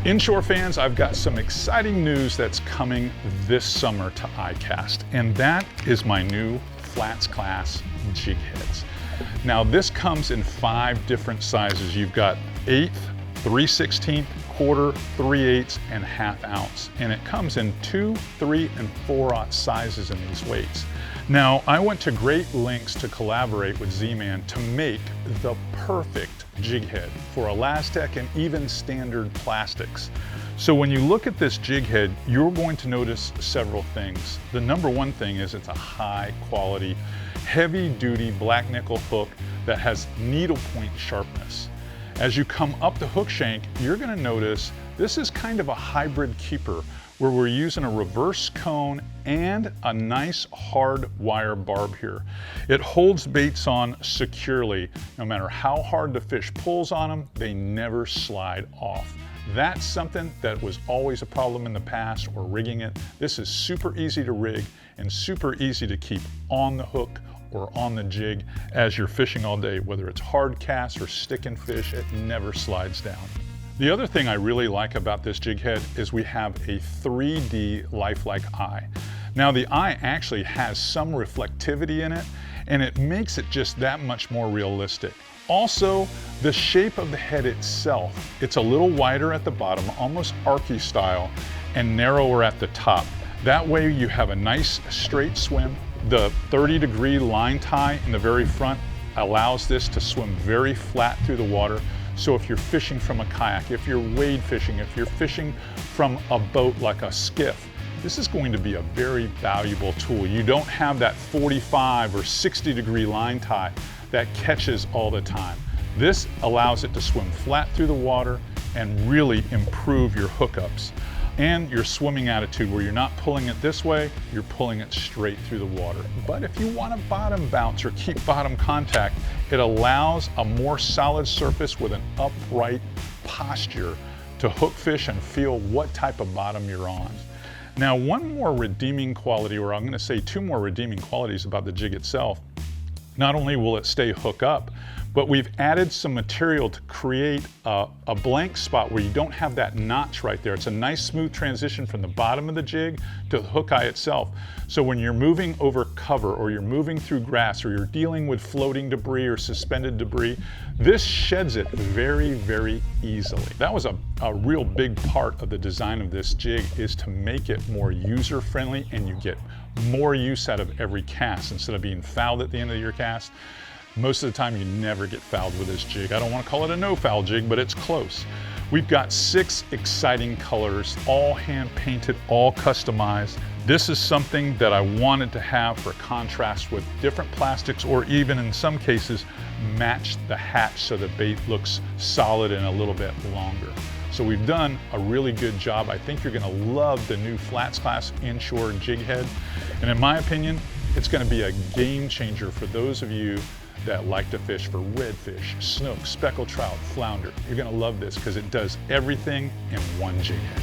Inshore fans, I've got some exciting news that's coming this summer to iCast, and that is my new Flats Class JigheadZ. Now this comes in 5 different sizes. You've got 1/8, 3/16, quarter, 3/8, and 1/2 ounce. And it comes in 2, 3, and 4/0 sizes in these weights. Now, I went to great lengths to collaborate with Z-Man to make the perfect jig head for Elastec and even standard plastics. So when you look at this jig head, you're going to notice several things. The number one thing is it's a high quality, heavy duty black nickel hook that has needlepoint sharpness. As you come up the hook shank, you're gonna notice this is kind of a hybrid keeper where we're using a reverse cone and a nice hard wire barb here. It holds baits on securely. No matter how hard the fish pulls on them, they never slide off. That's something that was always a problem in the past, or rigging it. This is super easy to rig and super easy to keep on the hook or on the jig as you're fishing all day. Whether it's hard cast or sticking fish, it never slides down. The other thing I really like about this jig head is we have a 3D lifelike eye. Now the eye actually has some reflectivity in it, and it makes it just that much more realistic. Also, the shape of the head itself, it's a little wider at the bottom, almost archy style, and narrower at the top. That way you have a nice straight swim. The 30-degree line tie in the very front allows this to swim very flat through the water. So if you're fishing from a kayak, if you're wade fishing, if you're fishing from a boat like a skiff, this is going to be a very valuable tool. You don't have that 45 or 60-degree line tie that catches all the time. This allows it to swim flat through the water and really improve your hookups and your swimming attitude, where you're not pulling it this way, you're pulling it straight through the water. But if you want to bottom bounce or keep bottom contact, it allows a more solid surface with an upright posture to hook fish and feel what type of bottom you're on. Now, one more redeeming quality, or I'm going to say 2 more redeeming qualities about the jig itself. Not only will it stay hook up, but we've added some material to create a blank spot where you don't have that notch right there. It's a nice smooth transition from the bottom of the jig to the hook eye itself. So when you're moving over cover, or you're moving through grass, or you're dealing with floating debris or suspended debris, this sheds it very, very easily. That was a real big part of the design of this jig, is to make it more user-friendly and you get more use out of every cast. Instead of being fouled at the end of your cast, most of the time you never get fouled with this jig. I don't want to call it a no-foul jig, but it's close. We've got 6 exciting colors, all hand-painted, all customized. This is something that I wanted to have for contrast with different plastics, or even in some cases match the hatch so the bait looks solid and a little bit longer. So we've done a really good job. I think you're going to love the new Flats Class Inshore Jighead. And in my opinion, it's going to be a game changer for those of you that like to fish for redfish, snook, speckled trout, flounder. You're going to love this because it does everything in one jig head.